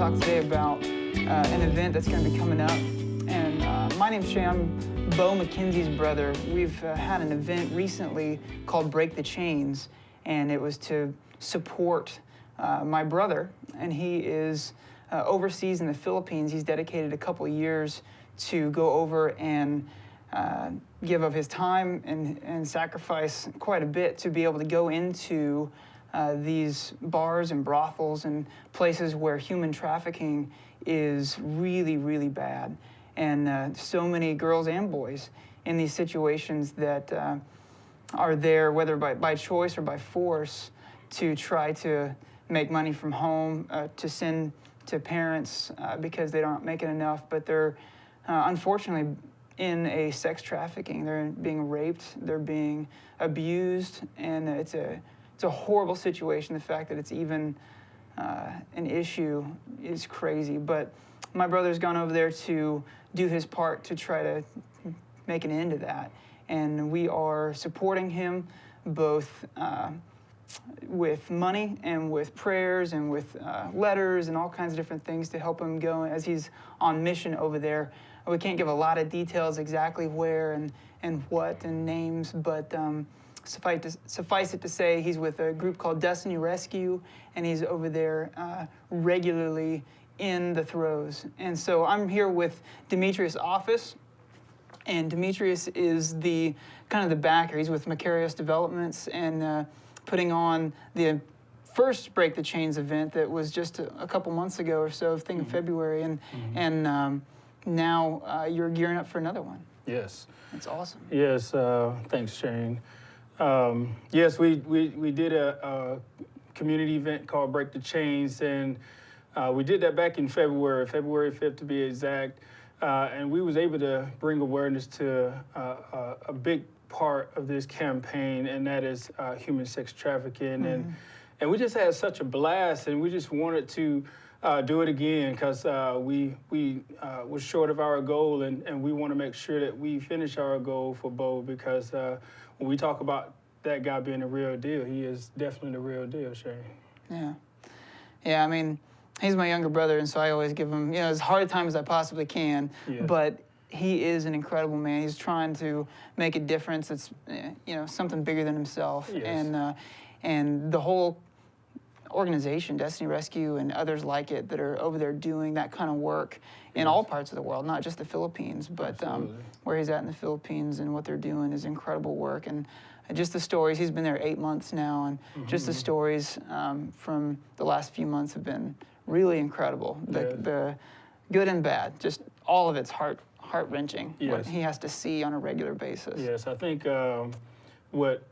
talk today about an event that's going to be coming up. And my name's Shay. I'm Bo McKenzie's brother. We've had an event recently called Break the Chains, and it was to support my brother. And he is overseas in the Philippines. He's dedicated a couple of years to go over and give of his time and sacrifice quite a bit to be able to go into these bars and brothels and places where human trafficking is really, really bad. And so many girls and boys in these situations that are there, whether by choice or by force, to try to make money from home, to send to parents because they aren't making enough, but they're unfortunately in a sex trafficking. They're being raped, they're being abused, and it's a horrible situation. The fact that it's even an issue is crazy. But my brother's gone over there to do his part to try to make an end to that. And we are supporting him both with money and with prayers and with letters and all kinds of different things to help him go as he's on mission over there. We can't give a lot of details exactly where and what and names, but suffice it to say he's with a group called Destiny Rescue, and he's over there regularly in the throes. And so I'm here with Demetrius' office, and Demetrius is the kind of the backer. He's with Macarius Developments and putting on the first Break the Chains event that was just a couple months ago or so, I think in February, and now you're gearing up for another one. Yes. It's awesome. Yes, thanks, Shane. Yes, we did a community event called Break the Chains, and we did that back in February 5th to be exact, and we was able to bring awareness to a big part of this campaign, and that is human sex trafficking, and we just had such a blast, and we just wanted to do it again because we was short of our goal, and we want to make sure that we finish our goal for Bo, because when we talk about that guy being the real deal, he is definitely the real deal, Shane. Yeah, I mean, he's my younger brother, and so I always give him, as hard a time as I possibly can, but he is an incredible man. He's trying to make a difference. It's, something bigger than himself. Yes. And the whole organization, Destiny Rescue and others like it, that are over there doing that kind of work in all parts of the world, not just the Philippines, but where he's at in the Philippines and what they're doing is incredible work. And just the stories, he's been there 8 months now, and just the stories from the last few months have been really incredible. The good and bad, just all of it's heart-wrenching, what he has to see on a regular basis. Yes, I think what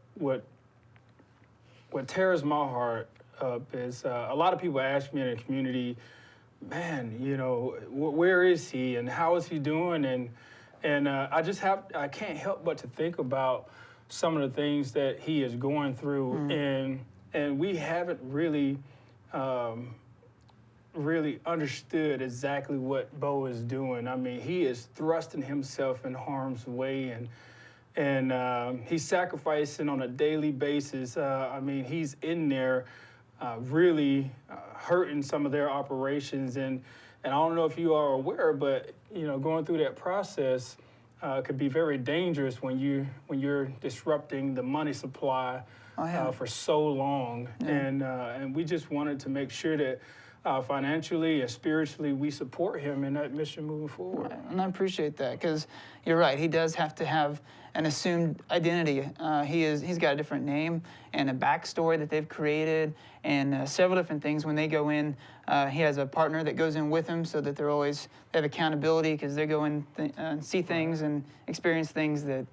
tears my heart up is a lot of people ask me in the community, man, where is he and how is he doing? And I can't help but to think about some of the things that he is going through, and we haven't really understood exactly what Bo is doing. I mean, he is thrusting himself in harm's way, and he's sacrificing on a daily basis. I mean, he's in there really hurting some of their operations, and I don't know if you are aware, but going through that process could be very dangerous when you're disrupting the money supply for so long, and we just wanted to make sure that financially and spiritually we support him in that mission moving forward. Right. And I appreciate that, because you're right, he does have to have an assumed identity. He's got a different name and a backstory that they've created, and several different things. When they go in, he has a partner that goes in with him, so that they have accountability, because they go in and see things and experience things that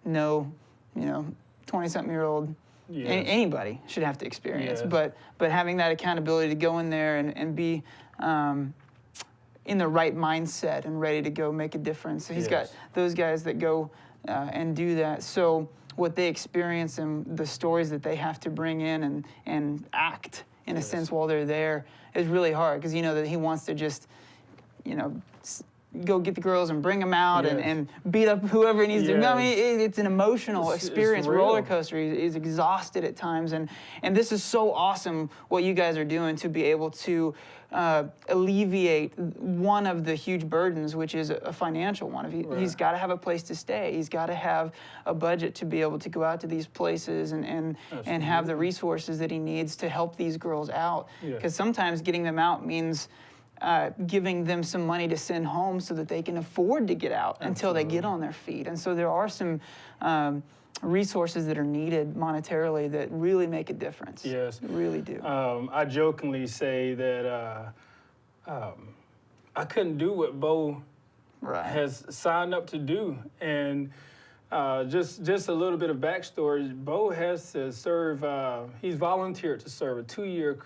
no 20-something-year-old anybody should have to experience. But having that accountability to go in there and be in the right mindset and ready to go make a difference. So he's got those guys that go and do that. So what they experience and the stories that they have to bring in and act in a sense while they're there is really hard, because that he wants to just go get the girls and bring them out Yes. and beat up whoever needs to. I mean, Yes. it's an emotional It's experience, real. roller coaster. He's exhausted at times, and this is so awesome what you guys are doing to be able to alleviate one of the huge burdens, which is a financial one. He's got to have a place to stay. He's got to have a budget to be able to go out to these places and have the resources that he needs to help these girls out. Because sometimes getting them out means giving them some money to send home so that they can afford to get out until they get on their feet. And so there are some resources that are needed monetarily that really make a difference. Yes. Really do. I jokingly say that I couldn't do what Bo has signed up to do. And just a little bit of backstory, Bo has to serve, he's volunteered to serve a 2-year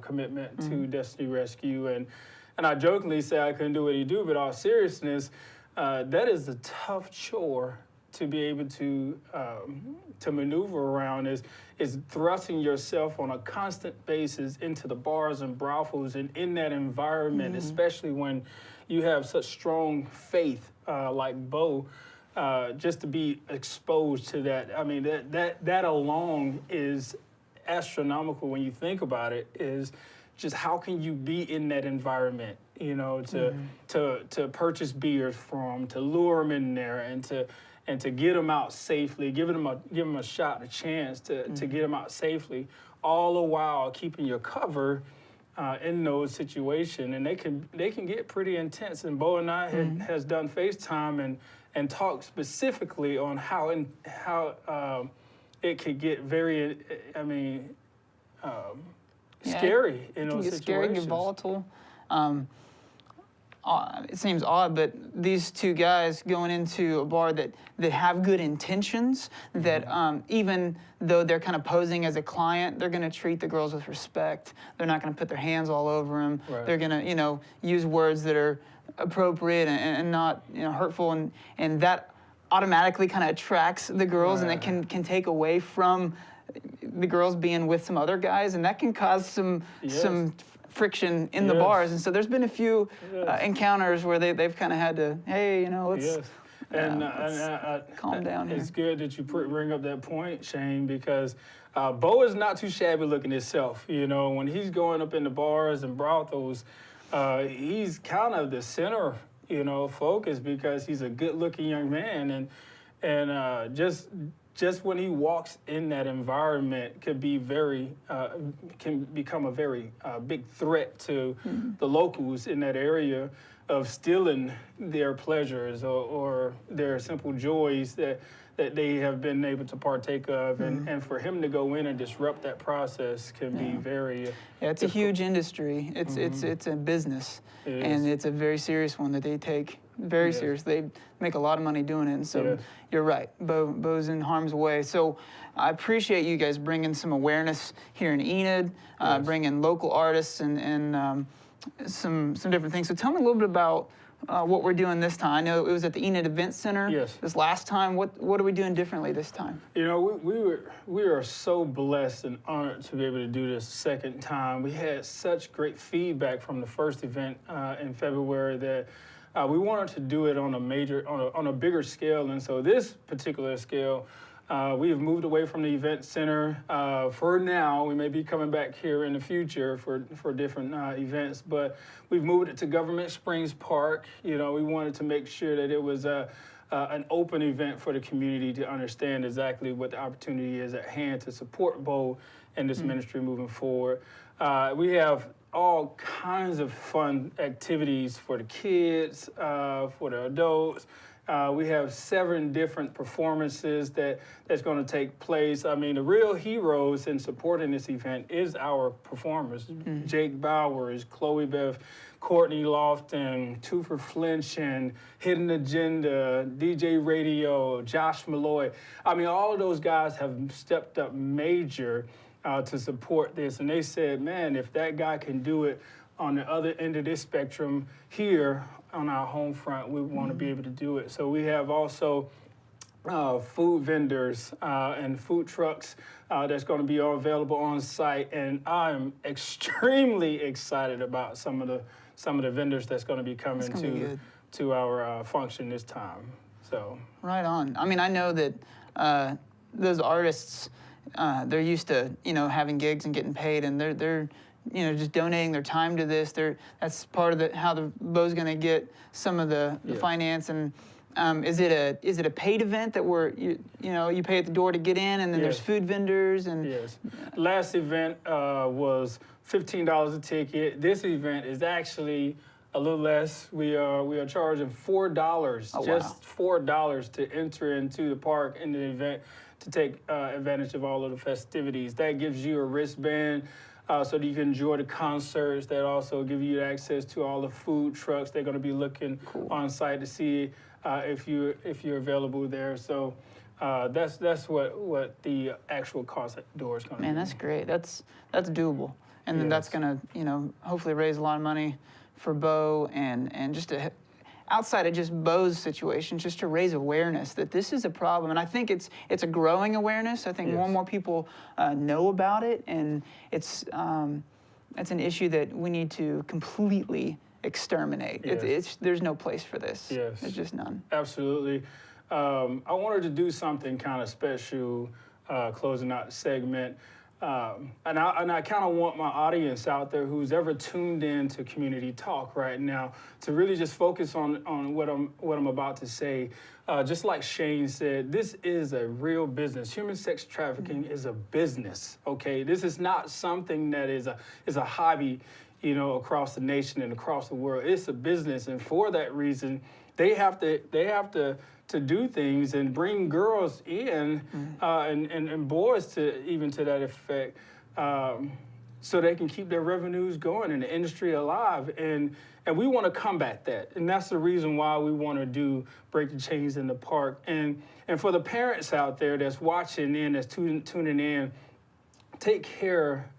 commitment to Destiny Rescue. And I jokingly say I couldn't do what he do, but all seriousness, that is a tough chore to be able to maneuver around, is thrusting yourself on a constant basis into the bars and brothels and in that environment, especially when you have such strong faith like Bo, just to be exposed to that. I mean, that alone is astronomical when you think about it, is just how can you be in that environment, you know, to purchase beers from, to lure them in there and to get them out safely, give them a shot, a chance to get them out safely, all the while keeping your cover in those situations. And they can get pretty intense. And Bo and I has done FaceTime and talked specifically on how it could get very, scary in those situations. Scary and volatile. It seems odd, but these two guys going into a bar that have good intentions, that even though they're kind of posing as a client, they're going to treat the girls with respect. They're not going to put their hands all over them. Right. They're going to, use words that are appropriate and not, hurtful, and that automatically kind of attracts the girls, and it can take away from the girls being with some other guys, and that can cause some friction in the bars. And so there's been a few encounters where they've kind of had to, hey, let's calm down here. It's good that you bring up that point, Shane, because Bo is not too shabby looking himself. When he's going up in the bars and brothels, he's kind of the center, focus, because he's a good-looking young man, and just when he walks in that environment can become a very big threat to the locals in that area of stealing their pleasures or their simple joys that they have been able to partake of. And for him to go in and disrupt that process can be very it's difficult. A huge industry. It's a business, and it's a very serious one that they take very serious. They make a lot of money doing it, and so you're right. Bo's in harm's way. So I appreciate you guys bringing some awareness here in Enid, bringing local artists and some different things. So tell me a little bit about what we're doing this time. I know it was at the Enid Event Center this last time. What are we doing differently this time? We are so blessed and honored to be able to do this second time. We had such great feedback from the first event in February that we wanted to do it on a bigger scale, and so this particular scale, we have moved away from the event center for now. We may be coming back here in the future for different events, but we've moved it to Government Springs Park. We wanted to make sure that it was an open event for the community to understand exactly what the opportunity is at hand to support Bo and this ministry moving forward. We have all kinds of fun activities for the kids, for the adults. We have 7 different performances that's going to take place. I mean, the real heroes in supporting this event is our performers. Jake Bowers, Chloe Beth, Courtney Lofton, Toofer Flinch, and Hidden Agenda, DJ Radio, Josh Malloy. I mean, all of those guys have stepped up major to support this. And they said, man, if that guy can do it on the other end of this spectrum here on our home front, we want to be able to do it. So we have also food vendors and food trucks that's going to be available on site. And I'm extremely excited about some of some of the vendors that's going to be coming be to our function this time. So right on. I mean, I know that those artists, they're used to having gigs and getting paid, and they're just donating their time to this. That's part of how the Bo's going to get some of the finance. And is it a paid event that you pay at the door to get in, and then there's food vendors and yes. Last event was $15 a ticket. This event is actually a little less. We are charging $4, just $4 to enter into the park in the event to take advantage of all of the festivities. That gives you a wristband so that you can enjoy the concerts. That also give you access to all the food trucks. They're going to be looking on site to see if you're available there. So that's what the actual cost at the door is going to be. Man, that's great. That's doable, and then that's going to hopefully raise a lot of money for Bo, and just to, outside of just Bo's situation, just to raise awareness that this is a problem. And I think it's a growing awareness. I think more and more people know about it, and it's an issue that we need to completely exterminate. There's no place for this. Yes. There's just none. Absolutely. I wanted to do something kind of special, closing out the segment. And I kind of want my audience out there who's ever tuned in to Community Talk right now to really just focus on what I'm about to say. Just like Shane said, this is a real business. Human sex trafficking is a business. Okay, this is not something that is a hobby, across the nation and across the world. It's a business, and for that reason, they have to do things and bring girls in and boys to that effect, so they can keep their revenues going and the industry alive. And we want to combat that. And that's the reason why we want to do Break the Chains in the Park. And for the parents out there that's watching in, that's tuning in,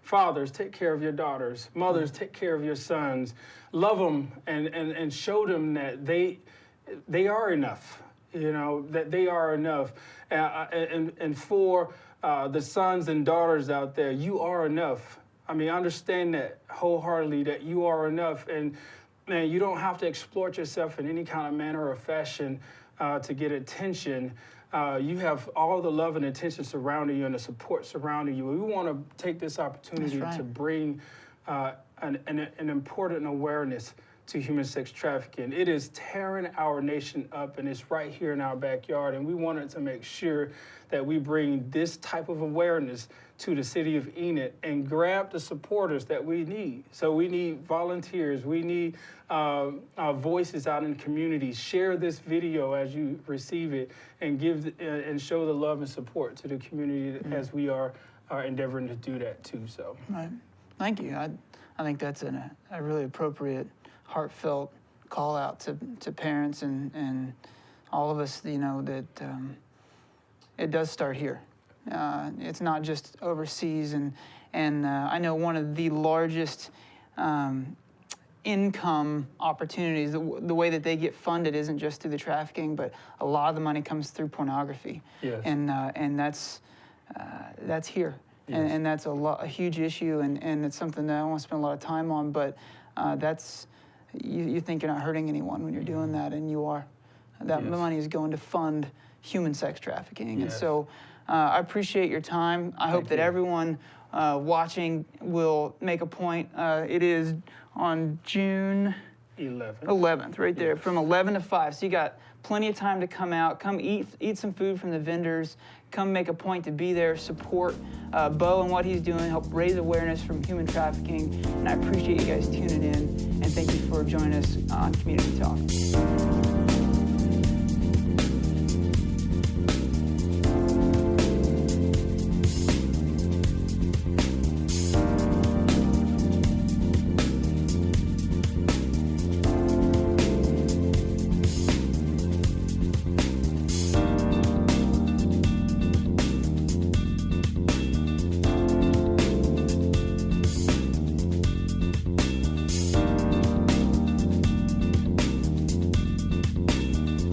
fathers, take care of your daughters. Mothers, take care of your sons. Love them and show them that they are enough. That they are enough. And for the sons and daughters out there, you are enough. I mean, understand that wholeheartedly, that you are enough. And man, you don't have to exploit yourself in any kind of manner or fashion to get attention. You have all the love and attention surrounding you and the support surrounding you. We want to take this opportunity to bring an important awareness to human sex trafficking. It is tearing our nation up, and it's right here in our backyard, and we wanted to make sure that we bring this type of awareness to the city of Enid and grab the supporters that we need. So we need volunteers, we need voices out in communities. Share this video as you receive it, and give and show the love and support to the community as we are endeavoring to do that too. So right, thank you. I think that's a really appropriate, heartfelt call out to parents and all of us, that it does start here. It's not just overseas, and I know one of the largest income opportunities, the way that they get funded isn't just through the trafficking, but a lot of the money comes through pornography. Yes. And that's here. Yes. And that's a huge issue, and it's something that I don't want to spend a lot of time on, but that's, you think you're not hurting anyone when you're doing that, and you are. That money is going to fund human sex trafficking. And so I appreciate your time. I hope that everyone watching will make a point. It is on June 11th, right there, from 11 to 5. So you got plenty of time to come out, come eat some food from the vendors, come make a point to be there, support Bo and what he's doing, help raise awareness from human trafficking. And I appreciate you guys tuning in, and thank you for joining us on Community Talk.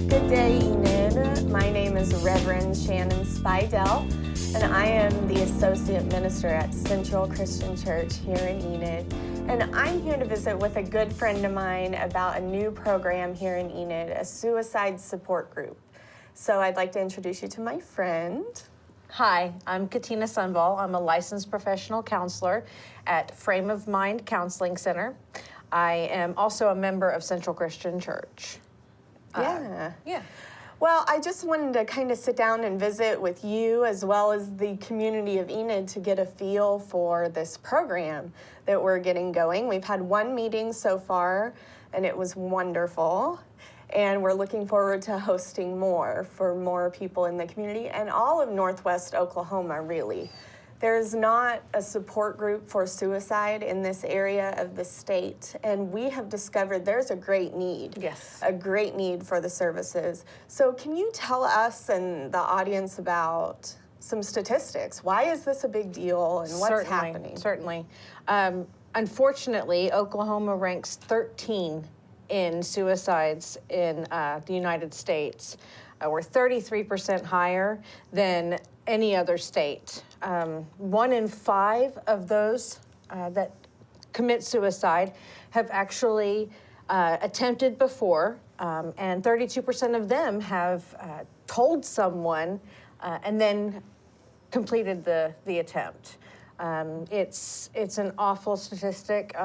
Good day, Enid. My name is Reverend Shannon Spidell, and I am the Associate Minister at Central Christian Church here in Enid. And I'm here to visit with a good friend of mine about a new program here in Enid, a suicide support group. So I'd like to introduce you to my friend. Hi, I'm Katina Sunval. I'm a licensed professional counselor at Frame of Mind Counseling Center. I am also a member of Central Christian Church. Yeah. Well, I just wanted to kind of sit down and visit with you as well as the community of Enid to get a feel for this program that we're getting going. We've had one meeting so far, and it was wonderful. And we're looking forward to hosting more for more people in the community and all of Northwest Oklahoma, really. There's not a support group for suicide in this area of the state, and we have discovered there's a great need. Yes. A great need for the services. So can you tell us and the audience about some statistics? Why is this a big deal and what's happening? Certainly. Unfortunately, Oklahoma ranks 13 in suicides in the United States. We're 33% higher than any other state. 1 in 5 of those that commit suicide have actually attempted before, and 32% of them have told someone and then completed the attempt. It's an awful statistic.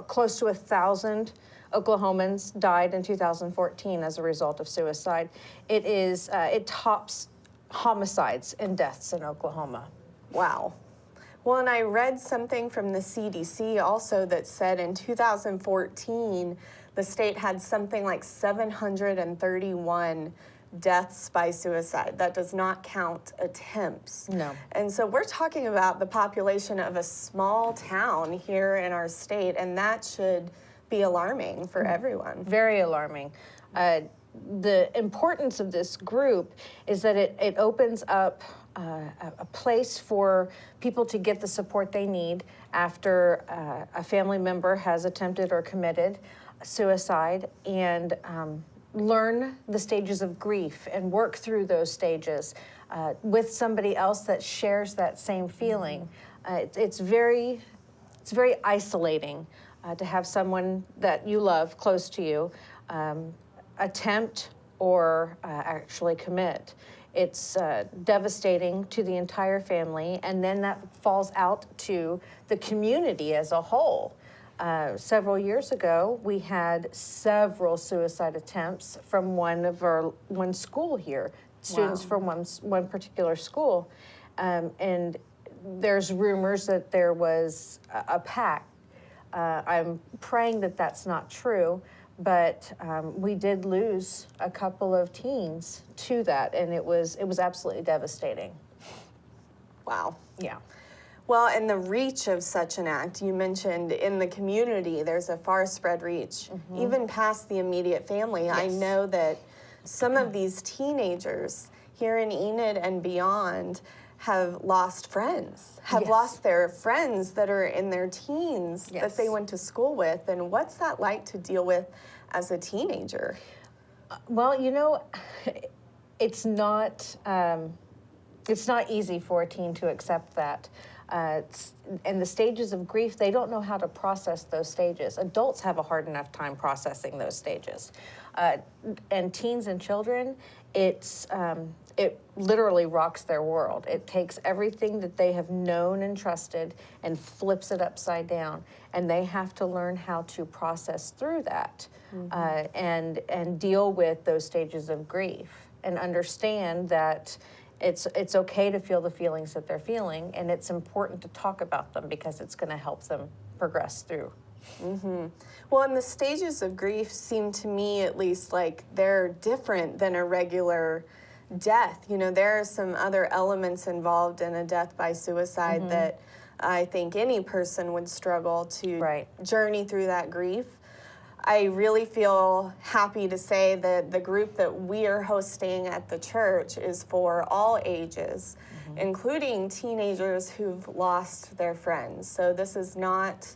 Close to 1,000 Oklahomans died in 2014 as a result of suicide. It tops homicides and deaths in Oklahoma. Wow. Well, and I read something from the CDC also that said in 2014, the state had something like 731 deaths by suicide. That does not count attempts. No. And so we're talking about the population of a small town here in our state, and that should be alarming for everyone. Very alarming. The importance of this group is that it opens up a place for people to get the support they need after a family member has attempted or committed suicide, and learn the stages of grief and work through those stages with somebody else that shares that same feeling. It's very isolating to have someone that you love close to you attempt or actually commit. It's devastating to the entire family, and then that falls out to the community as a whole. Several years ago, we had several suicide attempts from one school here, students from one particular school, and there's rumors that there was a pact. I'm praying that that's not true, but we did lose a couple of teens to that, and it was absolutely devastating. Wow. Yeah. Well, and the reach of such an act, you mentioned in the community, there's a far spread reach, even past the immediate family. Yes. I know that some of these teenagers here in Enid and beyond have lost friends, have lost their friends that are in their teens that they went to school with. And what's that like to deal with as a teenager? Well, it's not easy for a teen to accept that. And the stages of grief, they don't know how to process those stages. Adults have a hard enough time processing those stages. And teens and children, it literally rocks their world. It takes everything that they have known and trusted and flips it upside down. And they have to learn how to process through that and deal with those stages of grief and understand that it's okay to feel the feelings that they're feeling, and it's important to talk about them because it's going to help them progress through. Well, and the stages of grief seem to me, at least, like they're different than a regular death. There are some other elements involved in a death by suicide that I think any person would struggle to journey through that grief. I really feel happy to say that the group that we are hosting at the church is for all ages, including teenagers who've lost their friends. So this is not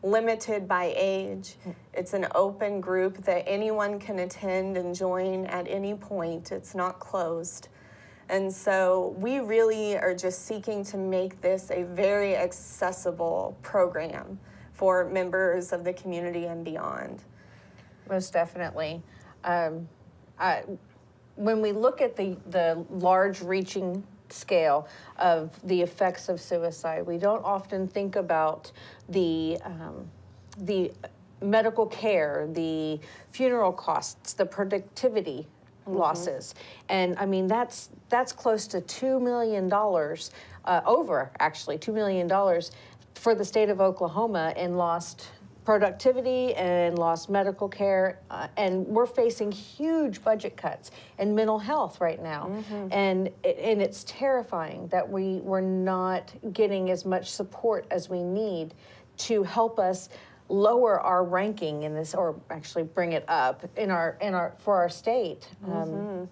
limited by age. It's an open group that anyone can attend and join at any point. It's not closed. And so we really are just seeking to make this a very accessible program for members of the community and beyond. Most definitely. When we look at the large reaching scale of the effects of suicide, we don't often think about the medical care, the funeral costs, the productivity losses. And I mean, that's close to $2 million, over actually $2 million for the state of Oklahoma in lost productivity and lost medical care. And we're facing huge budget cuts in mental health right now. And it's terrifying that we're not getting as much support as we need to help us lower our ranking in this, or actually bring it up for our state. And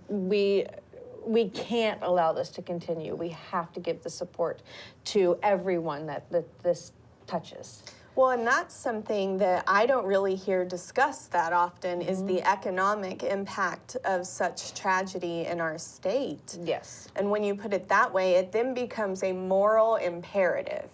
we can't allow this to continue. We have to give the support to everyone that this touches. Well, and that's something that I don't really hear discussed that often, is the economic impact of such tragedy in our state. Yes. And when you put it that way, it then becomes a moral imperative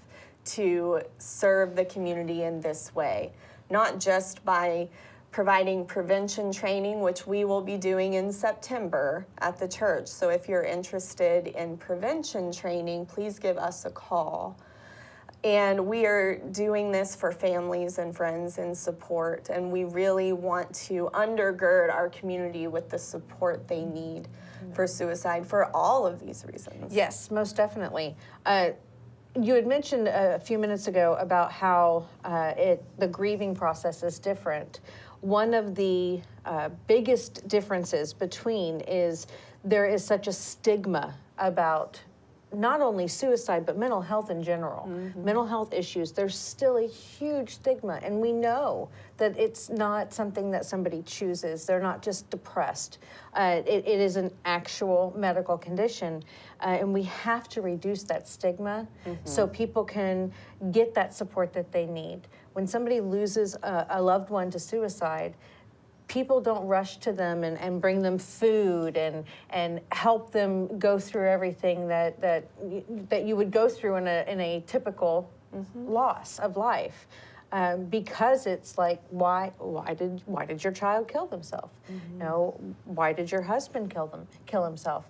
to serve the community in this way, not just by providing prevention training, which we will be doing in September at the church. So if you're interested in prevention training, please give us a call. And we are doing this for families and friends in support, and we really want to undergird our community with the support they need for suicide for all of these reasons. Yes, most definitely. You had mentioned a few minutes ago about how the grieving process is different. One of the biggest differences between is there is such a stigma about not only suicide, but mental health in general. Mental health issues, there's still a huge stigma, and we know that it's not something that somebody chooses. They're not just depressed. It is an actual medical condition, and we have to reduce that stigma so people can get that support that they need. When somebody loses a loved one to suicide, people don't rush to them and bring them food and help them go through everything that you would go through in a typical loss of life, because it's like, why did your child kill themselves? You know, why did your husband kill himself?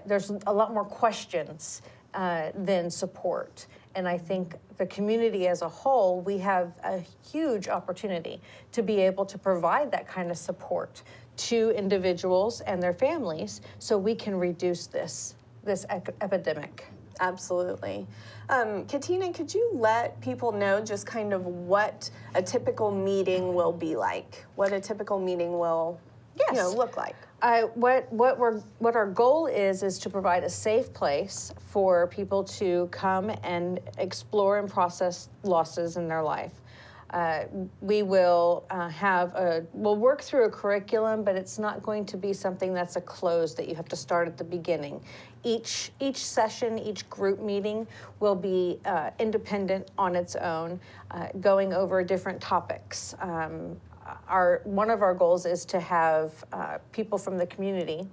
There's a lot more questions than support. And I think the community as a whole, we have a huge opportunity to be able to provide that kind of support to individuals and their families so we can reduce this epidemic. Absolutely. Katina, could you let people know just kind of what a typical meeting will be like? What a typical meeting will look like? What our goal is to provide a safe place for people to come and explore and process losses in their life. We will we'll work through a curriculum, but it's not going to be something that's a close that you have to start at the beginning. Each session, each group meeting will be independent on its own, going over different topics. One of our goals is to have people from the community,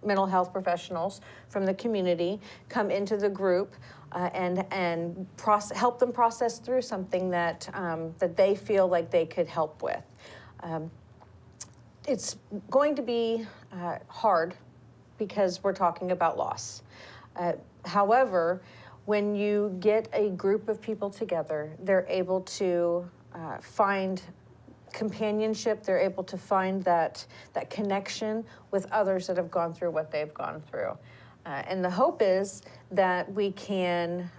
mental health professionals from the community, come into the group and help them process through something that they feel like they could help with. It's going to be hard because we're talking about loss. However, when you get a group of people together, they're able to find companionship, they're able to find that connection with others that have gone through what they've gone through. And the hope is that we can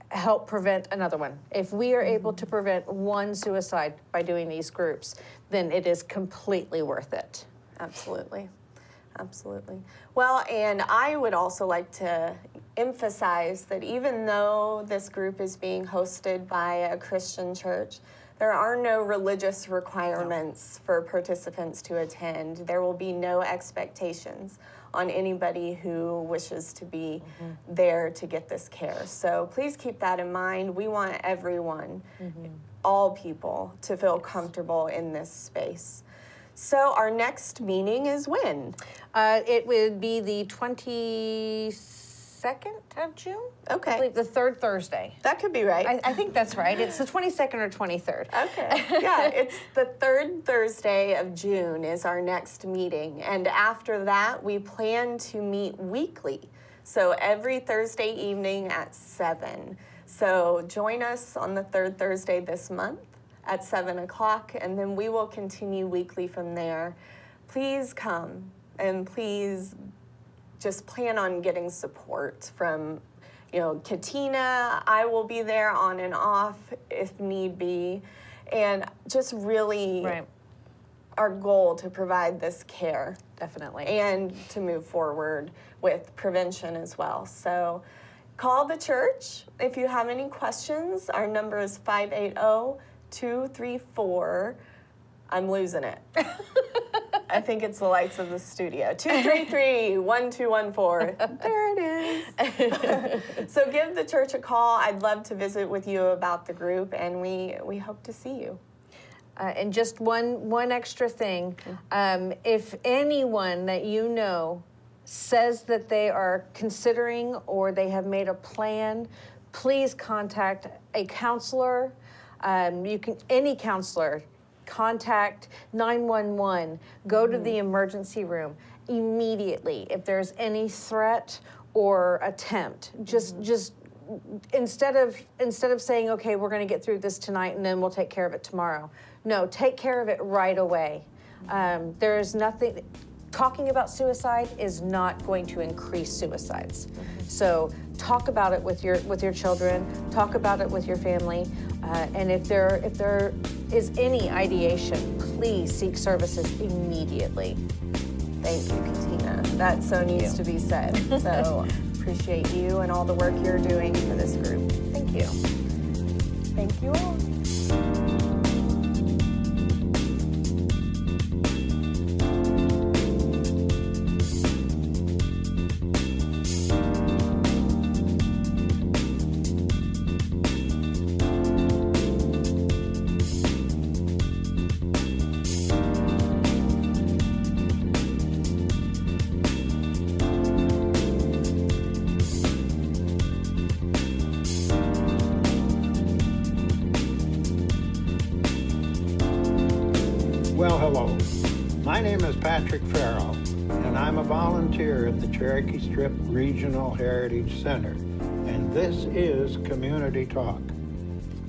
help prevent another one. If we are able to prevent one suicide by doing these groups, then it is completely worth it. Absolutely. Absolutely. Well, and I would also like to emphasize that even though this group is being hosted by a Christian church, there are no religious requirements for participants to attend. There will be no expectations on anybody who wishes to be there to get this care. So please keep that in mind. We want everyone, all people, to feel comfortable in this space. So our next meeting is when? It would be the 22nd 22nd of June. Okay. I believe the third Thursday. That could be right. I think that's right. It's the 22nd or 23rd. Okay. Yeah, it's the third Thursday of June is our next meeting. And after that, we plan to meet weekly. So every Thursday evening at 7. So join us on the third Thursday this month at 7 o'clock, and then we will continue weekly from there. Please come, and please just plan on getting support from, Katina. I will be there on and off if need be. And just really our goal to provide this care. Definitely. And to move forward with prevention as well. So call the church if you have any questions. Our number is 580-234. I'm losing it. I think it's the lights of the studio. 233-1214. There it is. So give the church a call. I'd love to visit with you about the group, and we hope to see you. And just one extra thing. If anyone that you know says that they are considering or they have made a plan, please contact a counselor. Any counselor. Contact 911, go to the emergency room immediately if there's any threat or attempt. Just instead of saying, okay, we're going to get through this tonight and then we'll take care of it tomorrow. No, take care of it right away. There is nothing. Talking about suicide is not going to increase suicides. So talk about it with your children. Talk about it with your family. And if there is any ideation, please seek services immediately. Thank you, Katina. That so needs to be said. So appreciate you and all the work you're doing for this group. Thank you. Thank you all. Well, hello. My name is Patrick Farrell, and I'm a volunteer at the Cherokee Strip Regional Heritage Center, and this is Community Talk.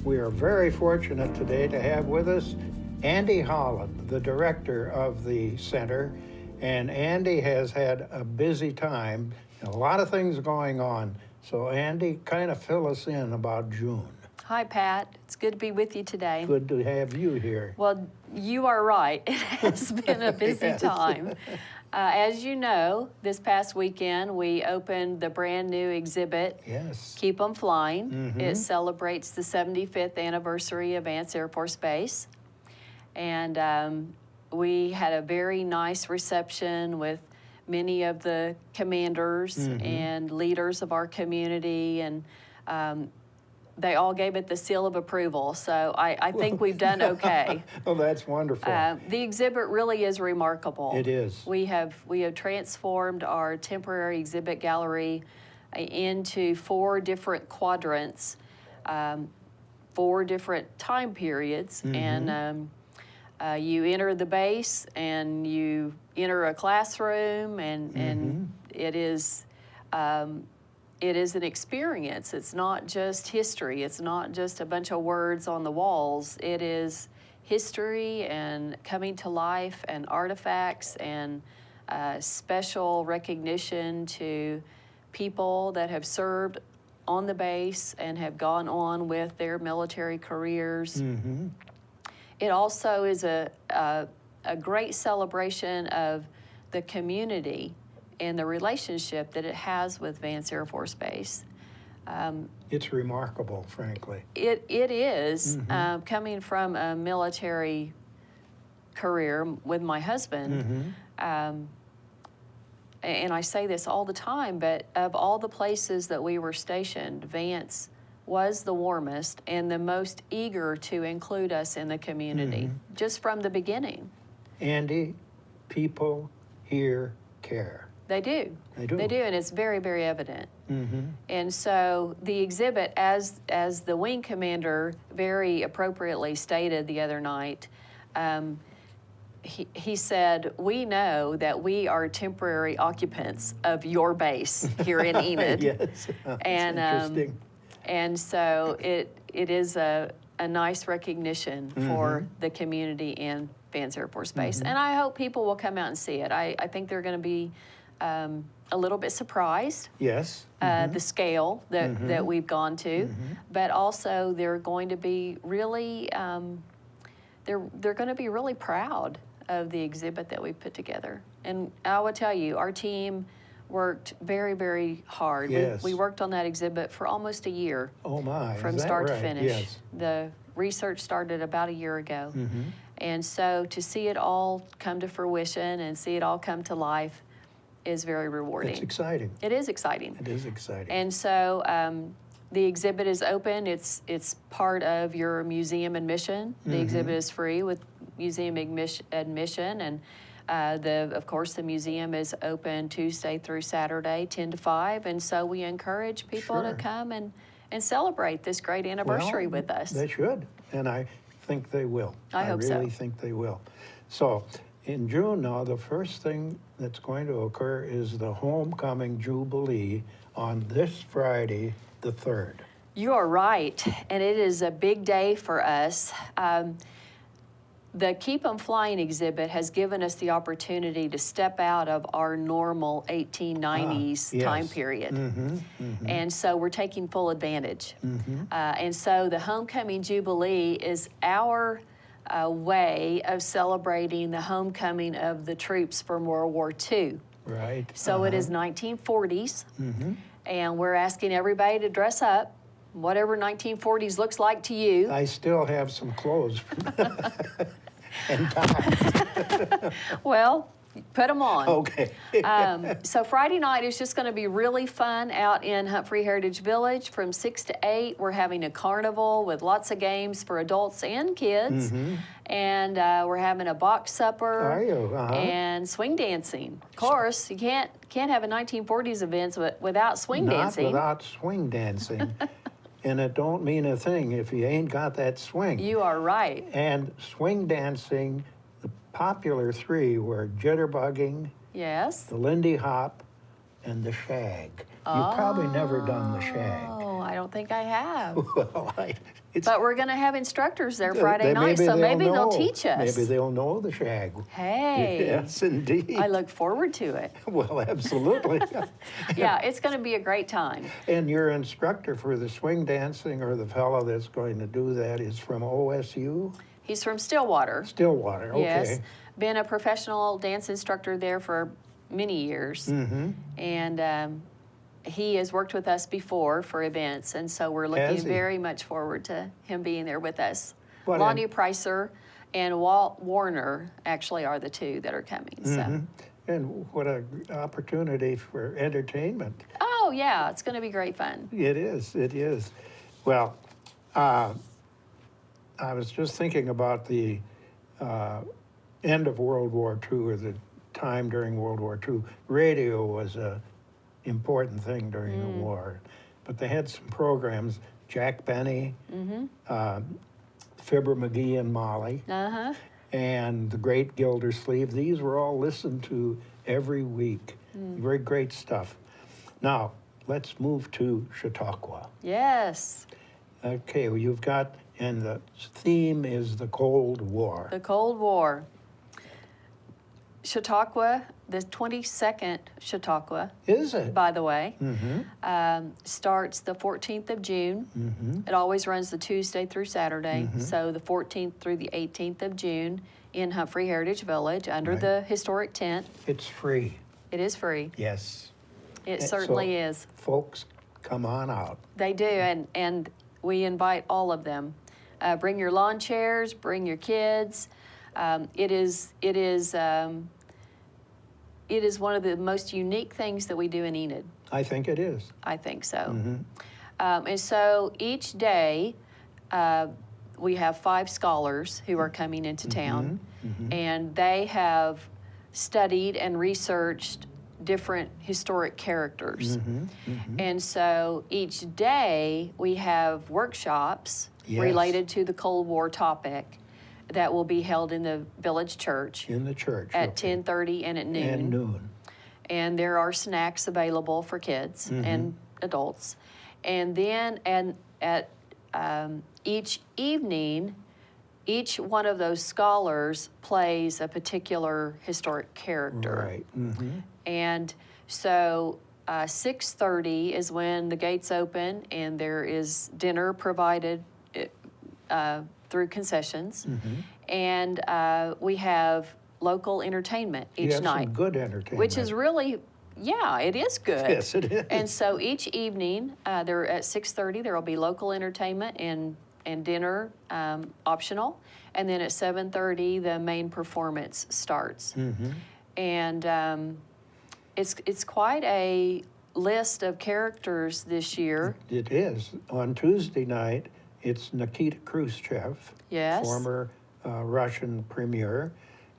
We are very fortunate today to have with us Andy Holland, the director of the center, and Andy has had a busy time, and a lot of things going on. So Andy, kind of fill us in about June. Hi, Pat. It's good to be with you today. Good to have you here. Well, you are right. It has been a busy Yes. time. As you know, this past weekend, we opened the brand new exhibit, Yes. Keep 'em Flying. It celebrates the 75th anniversary of Vance Air Force Base. And we had a very nice reception with many of the commanders and leaders of our community, and they all gave it the seal of approval, so I think we've done okay. Oh, that's wonderful. The exhibit really is remarkable. It is. We have transformed our temporary exhibit gallery into 4 different quadrants, 4 different time periods, and you enter the base and you enter a classroom, and it is an experience. It's not just history. It's not just a bunch of words on the walls. It is history and coming to life and artifacts and special recognition to people that have served on the base and have gone on with their military careers. It also is a great celebration of the community and the relationship that it has with Vance Air Force Base. It's remarkable, frankly. It is, coming from a military career with my husband, and I say this all the time, but of all the places that we were stationed, Vance was the warmest and the most eager to include us in the community, just from the beginning. Andy, people here care. They do. They do. They do, and it's very, very evident. Mm-hmm. And so the exhibit, as the wing commander very appropriately stated the other night, he said, we know that we are temporary occupants of your base here in Enid. Yes, and interesting. And so it is a nice recognition for the community and Vance Air Force Base. And I hope people will come out and see it. I think they're going to be a little bit surprised. Yes. The scale that we've gone to, but also they're going to be really they're going to be really proud of the exhibit that we've put together. And I will tell you, our team worked very, very hard. Yes. We worked on that exhibit for almost a year. Oh my! From is that start right? to finish. Yes. The research started about a year ago. And so to see it all come to fruition and see it all come to life is very rewarding. It's exciting. It is exciting. It is exciting. And so the exhibit is open. It's part of your museum admission. The exhibit is free with museum admission, and of course the museum is open Tuesday through Saturday, 10 to 5. And so we encourage people to Sure. come and celebrate this great anniversary Well, with us. They should, and I think they will. I hope so. really think they will. So in June now, the first thing that's going to occur is the Homecoming Jubilee on this Friday, the 3rd. You are right, and it is a big day for us. The Keep 'em Flying exhibit has given us the opportunity to step out of our normal 1890s yes. time period. And so we're taking full advantage. And so the Homecoming Jubilee is our way of celebrating the homecoming of the troops from World War II. Right. So it is 1940s, and we're asking everybody to dress up, whatever 1940s looks like to you. I still have some clothes and ties. Well, put them on. Okay. So Friday night is just going to be really fun out in Humphrey Heritage Village from 6 to 8. We're having a carnival with lots of games for adults and kids. And we're having a box supper. Are you? And swing dancing. Of course, you can't have a 1940s event without swing dancing. Not without swing dancing. And it don't mean a thing if you ain't got that swing. You are right. And swing dancing, the popular three were jitterbugging, Yes. the Lindy Hop, and the shag. You've probably never done the shag. Oh, I don't think I have. Well, it's, But we're going to have instructors there Friday night, maybe so maybe they'll know. teach us. Maybe they'll know the shag. Hey. Yes, indeed. I look forward to it. Well, absolutely. Yeah, it's going to be a great time. And your instructor for the swing dancing, or the fellow that's going to do that, is from OSU? He's from Stillwater. Stillwater, okay. Yes. Been a professional dance instructor there for many years. And he has worked with us before for events, and so we're looking Has he? very much forward to him being there with us. What Lonnie Pricer and Walt Warner actually are the two that are coming. So. And what an opportunity for entertainment. Oh, yeah, it's going to be great fun. It is, it is. Well, I was just thinking about the end of World War II, or the time during World War II. Radio was a important thing during the war, but they had some programs, Jack Benny, Fibber McGee and Molly, and The Great Gildersleeve. These were all listened to every week. Very great stuff. Now, let's move to Chautauqua. Yes, Okay, well, you've got, and the theme is the Cold War. the Cold War. Chautauqua, the 22nd Chautauqua, Is it? by the way, starts the 14th of June. It always runs the Tuesday through Saturday. So the 14th through the 18th of June in Humphrey Heritage Village under Right. the historic tent. It's free. It is free. Yes. It So, certainly is. Folks, come on out. They do, and we invite all of them. Bring your lawn chairs, bring your kids. It is one of the most unique things that we do in Enid. I think it is. I think so. And so each day, we have 5 scholars who are coming into town, and they have studied and researched different historic characters. And so each day we have workshops Yes. related to the Cold War topic that will be held in the village church In the church. at okay. 10:30 and at noon. And noon. And there are snacks available for kids and adults. And then at each evening, each one of those scholars plays a particular historic character. Right. And so 6:30 is when the gates open and there is dinner provided through concessions. And we have local entertainment You each have night. some good entertainment. Which is really, yeah, it is good. Yes, it is. And so each evening, there at 6:30, there will be local entertainment and dinner optional. And then at 7:30, the main performance starts. And it's quite a list of characters this year. It is. On Tuesday night, it's Nikita Khrushchev, Yes. former Russian premier.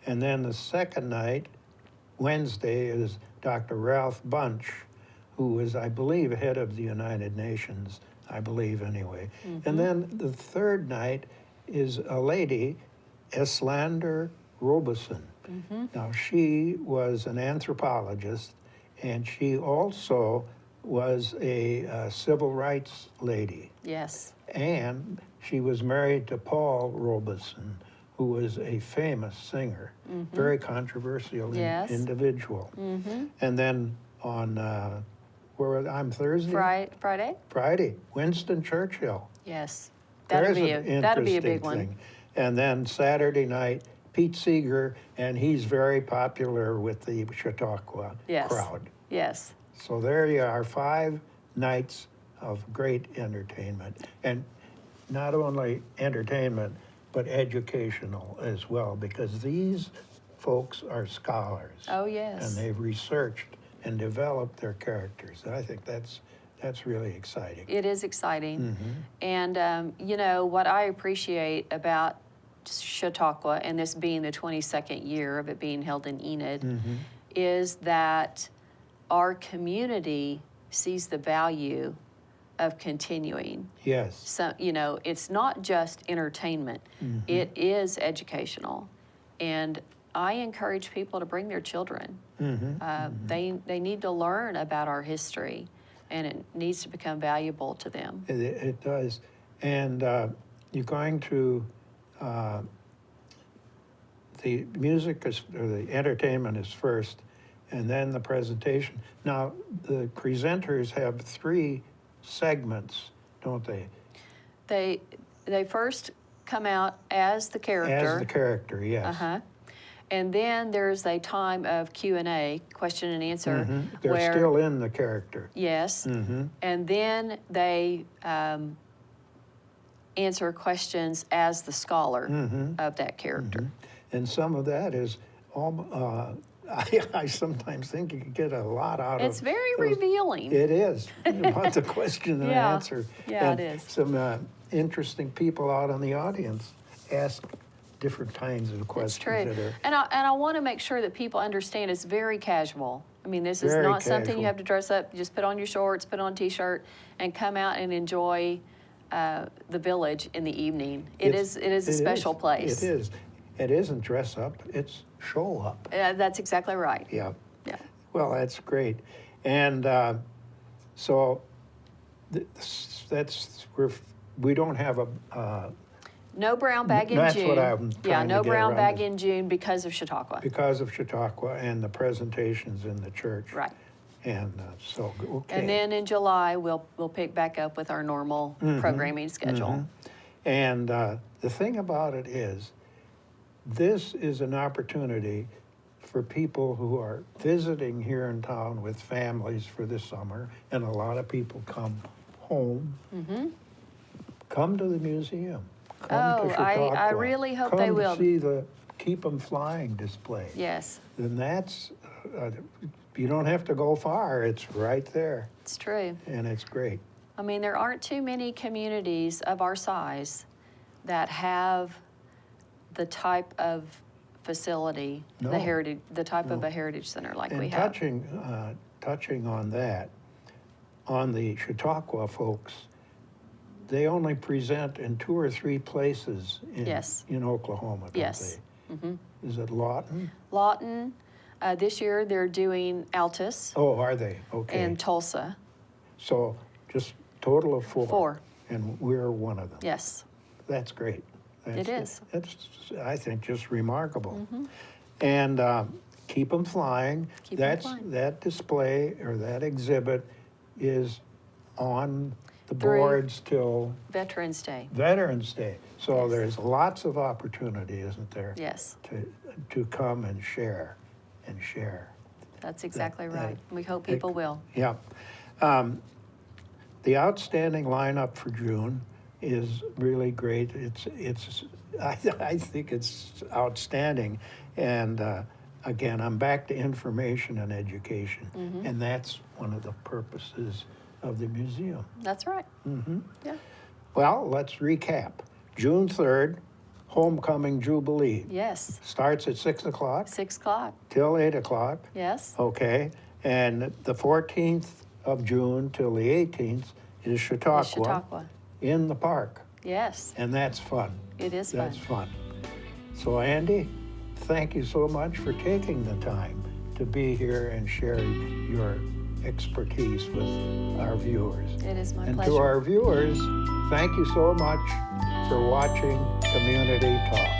And then the second night, Wednesday, is Dr. Ralph Bunche, who was, I believe, head of the United Nations, I believe anyway. And then the third night is a lady, Eslander Robeson. Now, she was an anthropologist, and she also was a civil rights lady. Yes. And she was married to Paul Robeson, who was a famous singer, very controversial Yes. individual. And then on, I'm Thursday? Friday? Friday, Winston Churchill. Yes. There's That'll be a an big interesting one. thing. And then Saturday night, Pete Seeger, and he's very popular with the Chautauqua Yes. crowd. Yes. So there you are, 5 nights of great entertainment. And not only entertainment, but educational as well, because these folks are scholars. Oh, yes. And they've researched and developed their characters. I think that's really exciting. It is exciting. And, you know, what I appreciate about Chautauqua, and this being the 22nd year of it being held in Enid, is that our community sees the value of continuing. Yes. So, you know, it's not just entertainment, it is educational. And I encourage people to bring their children. They need to learn about our history, and it needs to become valuable to them. It does. And you're going to, the music is, or the entertainment is first, and then the presentation. Now, the presenters have 3 segments, don't they? They first come out as the character. As the character, yes. Uh-huh. And then there's a time of Q&A, question and answer. They're where, still in the character. Yes. And then they answer questions as the scholar of that character. And some of that is, I sometimes think you can get a lot out of It's very those. revealing. It is, about the question and Yeah. answer. Yeah, And it is. some interesting people out in the audience ask different kinds of It's questions. true. That are, And I want to make sure that people understand it's very casual. I mean, this is Very not something casual. you have to dress up. You just put on your shorts, put on a T-shirt, and come out and enjoy the village in the evening. It is a special place. It is. It isn't dress up, it's show up. That's exactly right. Yeah. Yeah. Well, that's great. And so we don't have a, No brown bag in That's June. what I'm Yeah, trying to no get brown around bag is- in June because of Chautauqua. because of Chautauqua and the presentations in the church. Right. And so, okay. And then in July, we'll pick back up with our normal programming schedule. And the thing about it is, this is an opportunity for people who are visiting here in town with families for the summer, and a lot of people come home. Come to the museum. Come to Oh, I Chautauqua. really hope they will. Come to see the Keep 'em Flying display. Yes, And that's, you don't have to go far, it's right there, it's true. and it's great. I mean, there aren't too many communities of our size that have the type of facility, No. the type of a heritage center like And we have. touching on that, on the Chautauqua folks, they only present in 2 or 3 places Yes. in Oklahoma, don't Yes. they? Is it Lawton? Lawton, this year they're doing Altus Oh, are they? Okay. and Tulsa. So just total of 4. 4. And we're one of them. Yes. That's great. It is. That's, I think, just remarkable. And keep them flying. Keep 'em flying. That display or that exhibit is on the Through boards till Veterans Day. Veterans Day. So Yes. there's lots of opportunity, isn't there? Yes, To come and share. that's exactly that- right. We hope people will. Yeah. The outstanding lineup for June is really great. I think it's outstanding. And again, I'm back to information and education. And that's one of the purposes of the museum. That's right. Yeah. Well, let's recap. June 3rd, Homecoming Jubilee. Yes, Starts at 6 o'clock 6 o'clock. till 8 o'clock. Yes, Okay, and the 14th of June till the 18th is Chautauqua, Chautauqua. in the park, Yes, and that's fun. it is fun. That's fun. So Andy, thank you so much for taking the time to be here and share your expertise with our viewers. It is my And pleasure. to our viewers, thank you so much for watching Community Talk.